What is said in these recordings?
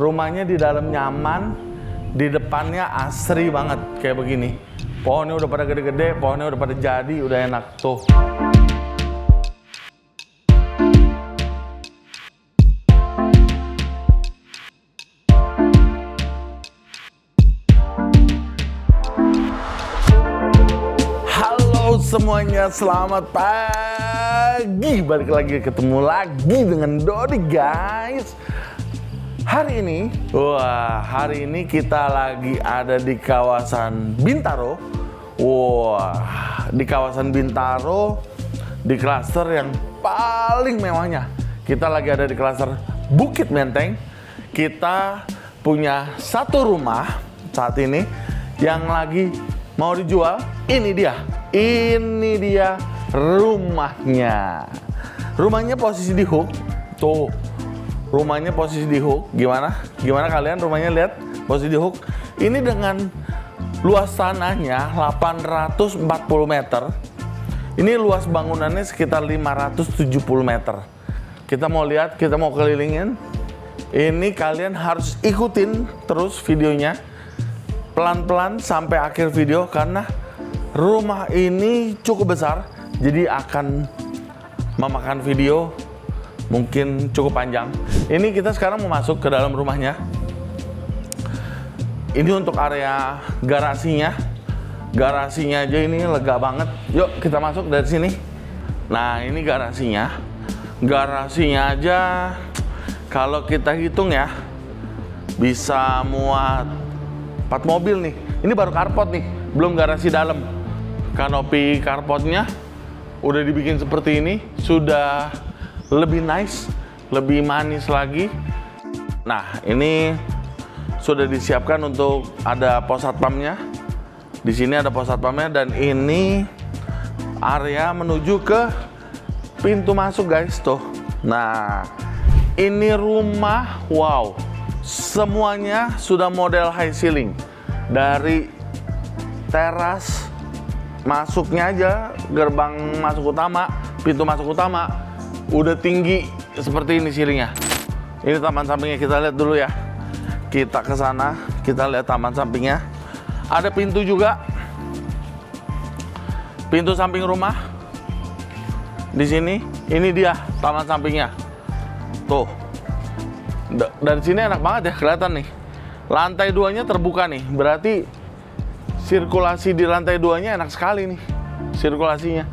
rumahnya di dalam nyaman, di depannya asri banget kayak begini. Pohonnya udah pada gede-gede, pohonnya udah pada jadi, udah enak tuh. Halo semuanya, selamat pagi. Balik lagi, ketemu lagi dengan Dodi guys. Hari ini kita lagi ada di kawasan Bintaro. Di kawasan Bintaro, di klaster yang paling mewahnya. Kita lagi ada di klaster Bukit Menteng. Kita punya satu rumah saat ini yang lagi mau dijual. Ini dia rumahnya. Rumahnya posisi di Hook. Tuh. Rumahnya posisi di Hook. Gimana kalian rumahnya, lihat posisi di Hook. Ini dengan luas tanahnya 840 meter. Ini luas bangunannya sekitar 570 meter. Kita mau lihat, kita mau kelilingin. Ini kalian harus ikutin terus videonya pelan-pelan sampai akhir video karena rumah ini cukup besar. Jadi akan memakan video mungkin cukup panjang. Ini kita sekarang mau masuk ke dalam rumahnya. Ini untuk area garasinya. Garasinya aja ini lega banget. Yuk kita masuk dari sini. Nah ini garasinya. Garasinya aja kalau kita hitung ya bisa muat 4 mobil nih. Ini baru carport nih, belum garasi dalam. Kanopi carportnya udah dibikin seperti ini, sudah lebih nice, lebih manis lagi. Nah, ini sudah disiapkan untuk ada pos satpamnya. Di sini ada pos satpamnya dan ini area menuju ke pintu masuk guys tuh. Nah, ini rumah wow. Semuanya sudah model high ceiling. Dari teras masuknya aja, gerbang masuk utama, pintu masuk utama udah tinggi seperti ini ceilingnya. Ini taman sampingnya, kita lihat dulu ya. Kita ke sana, kita lihat taman sampingnya. Ada pintu juga. Pintu samping rumah. Di sini, ini dia taman sampingnya. Tuh. Dari sini enak banget ya, kelihatan nih. Lantai 2-nya terbuka nih, berarti sirkulasi di lantai 2-nya enak sekali nih, sirkulasinya.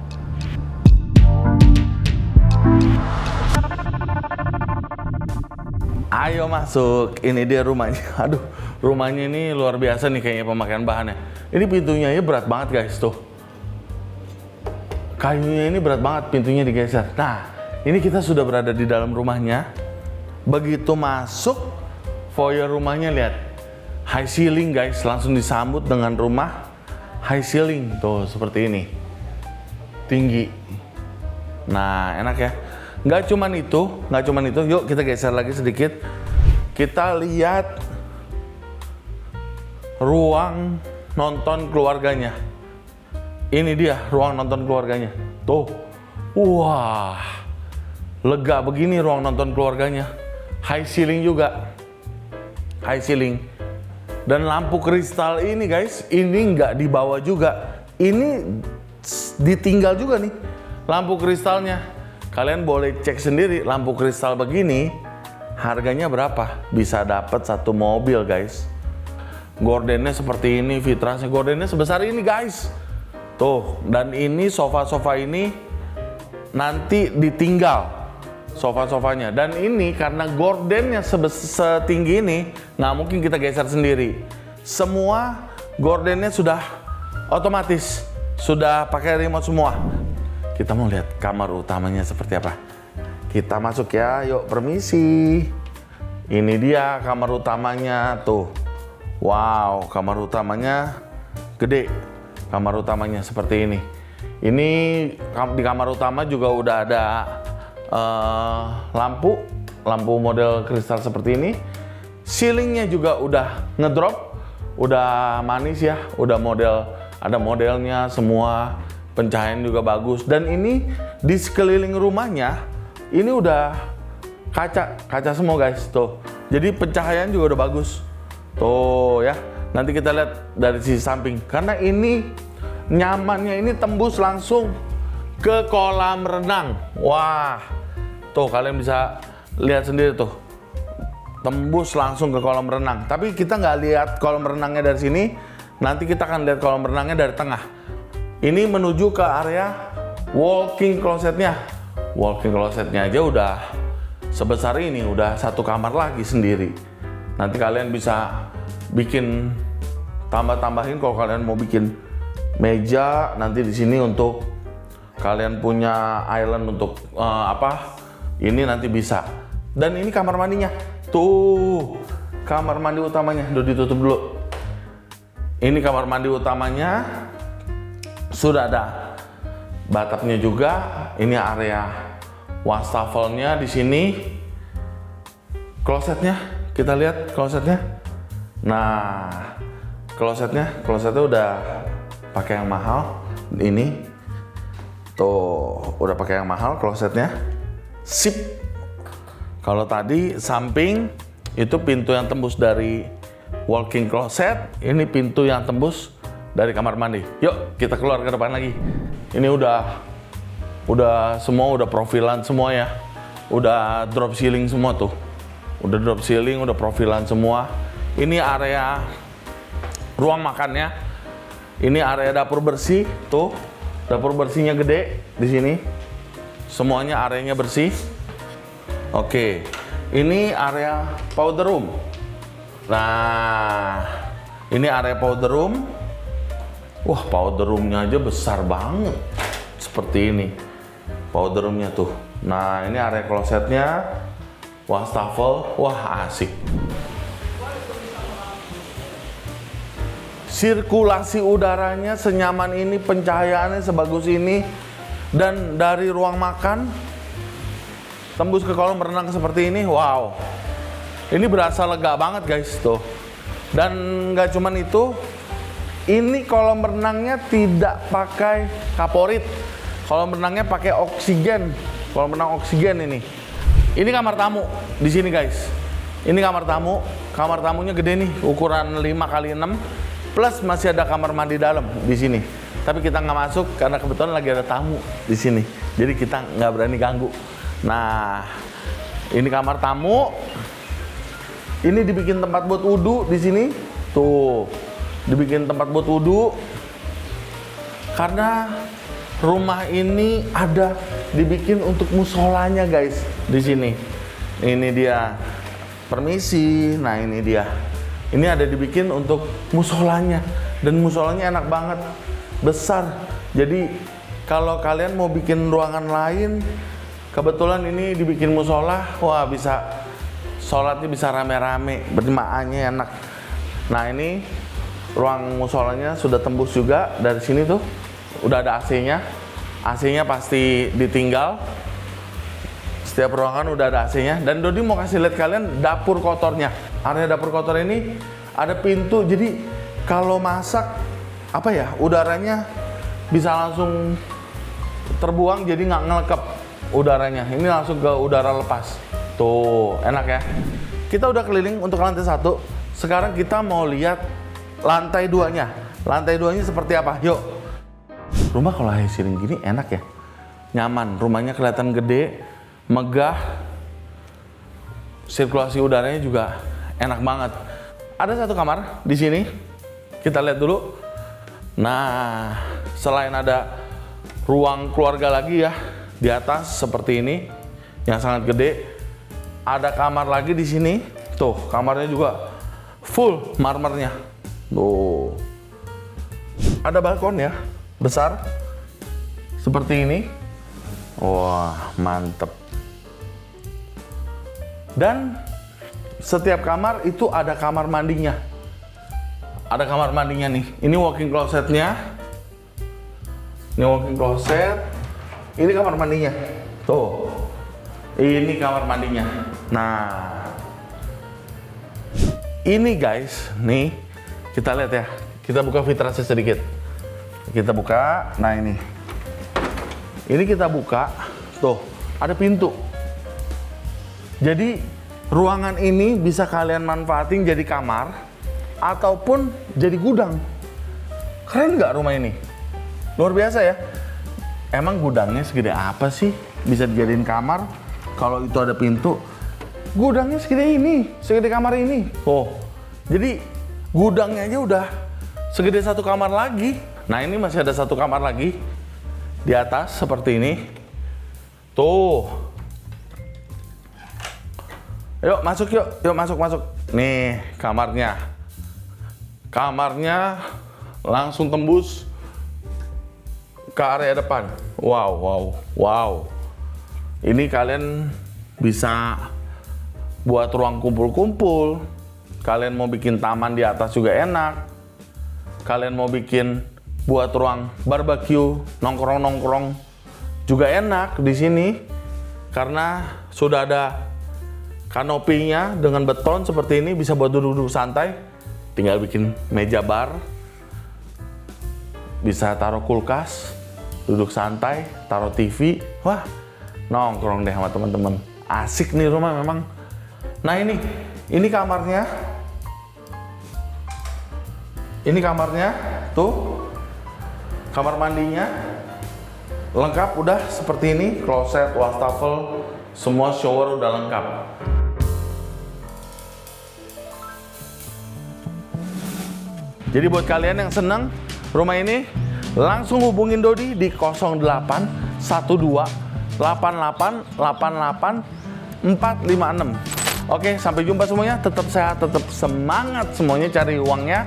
Ayo masuk, ini dia rumahnya. Aduh, rumahnya ini luar biasa nih kayaknya pemakaian bahannya. Ini pintunya ya berat banget guys, tuh. Kayunya ini berat banget, pintunya digeser. Nah, ini kita sudah berada di dalam rumahnya. Begitu masuk foyer rumahnya, lihat high ceiling guys, langsung disambut dengan rumah high ceiling tuh seperti ini, tinggi. Nah enak ya. Nggak cuman itu, yuk kita geser lagi sedikit. Kita lihat ruang nonton keluarganya. Ini dia ruang nonton keluarganya tuh. Wah, lega begini ruang nonton keluarganya. High ceiling juga, high ceiling. Dan lampu kristal ini guys, ini nggak dibawa juga. Ini ditinggal juga nih lampu kristalnya. Kalian boleh cek sendiri lampu kristal begini harganya berapa. Bisa dapat satu mobil guys. Gordennya seperti ini, vitrasnya gordennya sebesar ini guys. Tuh, dan ini sofa-sofa ini nanti ditinggal sofa-sofanya. Dan ini karena gordennya setinggi ini, nggak mungkin kita geser sendiri. Semua gordennya sudah otomatis, sudah pakai remote semua. Kita mau lihat kamar utamanya seperti apa. Kita masuk ya, yuk permisi. Ini dia kamar utamanya tuh. Wow, kamar utamanya gede. Kamar utamanya seperti ini. Ini di kamar utama juga udah ada lampu model kristal seperti ini. Ceilingnya juga udah ngedrop, udah manis ya, udah model, ada modelnya semua, pencahayaan juga bagus. Dan ini di sekeliling rumahnya ini udah kaca semua guys, tuh. Jadi pencahayaan juga udah bagus. Tuh ya. Nanti kita lihat dari sisi samping. Karena ini nyamannya ini tembus langsung ke kolam renang. Wah. Tuh kalian bisa lihat sendiri tuh. Tembus langsung ke kolam renang. Tapi kita nggak lihat kolam renangnya dari sini. Nanti kita akan lihat kolam renangnya dari tengah. Ini menuju ke area walk-in closetnya. Walk-in closetnya aja udah sebesar ini, udah satu kamar lagi sendiri. Nanti kalian bisa bikin tambah-tambahin kalau kalian mau bikin meja nanti di sini untuk kalian punya island untuk ini nanti bisa. Dan ini kamar mandinya. Tuh, kamar mandi utamanya. Udah ditutup dulu. Ini kamar mandi utamanya. Sudah ada bathtubnya juga. Ini area wastafelnya di sini. Klosetnya, kita lihat klosetnya. Nah, klosetnya udah pakai yang mahal. Ini tuh udah pakai yang mahal klosetnya. Sip. Kalau tadi samping itu pintu yang tembus dari walk-in closet, ini pintu yang tembus dari kamar mandi. Yuk kita keluar ke depan lagi. Ini udah semua udah profilan semua ya. Udah drop ceiling semua tuh. Udah drop ceiling, udah profilan semua. Ini area ruang makannya. Ini area dapur bersih tuh. Dapur bersihnya gede di sini. Semuanya areanya bersih. Oke. Ini area powder room. Nah, ini area powder room. Wah, powder roomnya aja besar banget. Seperti ini. Powder roomnya tuh. Nah, ini area klosetnya. Wastafel. Wah, asik. Sirkulasi udaranya senyaman ini, pencahayaannya sebagus ini, dan dari ruang makan tembus ke kolam renang seperti ini. Wow, ini berasa lega banget guys tuh. Dan nggak cuman itu, ini kolam renangnya tidak pakai kaporit, kolam renangnya pakai oksigen, kolam renang oksigen ini. Ini kamar tamu di sini guys. Ini kamar tamu, kamar tamunya gede nih, ukuran 5x6. Plus masih ada kamar mandi dalam di sini. Tapi kita nggak masuk karena kebetulan lagi ada tamu di sini. Jadi kita nggak berani ganggu. Nah, ini kamar tamu. Ini dibikin tempat buat wudhu di sini. Tuh, dibikin tempat buat wudhu. Karena rumah ini ada dibikin untuk musolanya guys di sini. Ini dia. Permisi. Nah, ini dia. Ini ada dibikin untuk musolanya, dan musolanya enak banget, besar. Jadi kalau kalian mau bikin ruangan lain, kebetulan ini dibikin musola, wah bisa sholatnya bisa rame-rame, berjemaahnya enak. Nah ini ruang musolanya sudah tembus juga dari sini tuh, udah ada AC-nya. AC-nya pasti ditinggal. Setiap ruangan udah ada AC-nya. Dan Dodi mau kasih lihat kalian dapur kotornya. Area dapur kotor ini ada pintu, jadi kalau masak udaranya bisa langsung terbuang, jadi nggak ngelekep udaranya. Ini langsung ke udara lepas. Tuh, enak ya. Kita udah keliling untuk lantai 1. Sekarang kita mau lihat lantai 2-nya. Lantai 2-nya seperti apa? Yuk. Rumah kalau high ceiling gini enak ya. Nyaman, rumahnya kelihatan gede, megah. Sirkulasi udaranya juga enak banget. Ada satu kamar di sini. Kita lihat dulu. Nah, selain ada ruang keluarga lagi ya di atas seperti ini yang sangat gede, ada kamar lagi di sini. Tuh, kamarnya juga full marmernya. Tuh. Ada balkon ya, besar. Seperti ini. Wah, mantep. Dan setiap kamar itu ada kamar mandinya. Ada kamar mandinya nih. Ini walk-in closetnya. Ini walk-in closet. Ini kamar mandinya. Tuh. Ini kamar mandinya. Nah. Ini guys, nih. Kita lihat ya. Kita buka vitrasnya sedikit. Kita buka. Nah ini. Ini kita buka. Tuh, ada pintu. Jadi ruangan ini bisa kalian manfaatin jadi kamar ataupun jadi gudang. Keren nggak rumah ini? Luar biasa ya. Emang gudangnya segede apa sih? Bisa dijadiin kamar. Kalau itu ada pintu, gudangnya segede ini, segede kamar ini. Oh, jadi gudangnya aja udah segede satu kamar lagi. Nah, ini masih ada satu kamar lagi di atas seperti ini. Tuh. Yuk masuk yuk, masuk. Nih kamarnya. Kamarnya langsung tembus ke area depan. Wow. Ini kalian bisa buat ruang kumpul-kumpul. Kalian mau bikin taman di atas juga enak. Kalian mau bikin buat ruang barbeque, nongkrong-nongkrong juga enak di sini. Karena sudah ada kanopinya dengan beton seperti ini, bisa buat duduk-duduk santai. Tinggal bikin meja bar. Bisa taruh kulkas, duduk santai, taruh TV. Wah, nongkrong deh sama teman-teman. Asik nih rumah memang. Nah, ini kamarnya. Ini kamarnya, tuh. Kamar mandinya lengkap udah seperti ini, kloset, wastafel, semua shower udah lengkap. Jadi buat kalian yang senang rumah ini, langsung hubungin Dodi di 0812 88 88 456. Oke, sampai jumpa semuanya. Tetap sehat, tetap semangat semuanya cari uangnya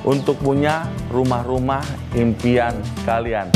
untuk punya rumah-rumah impian kalian.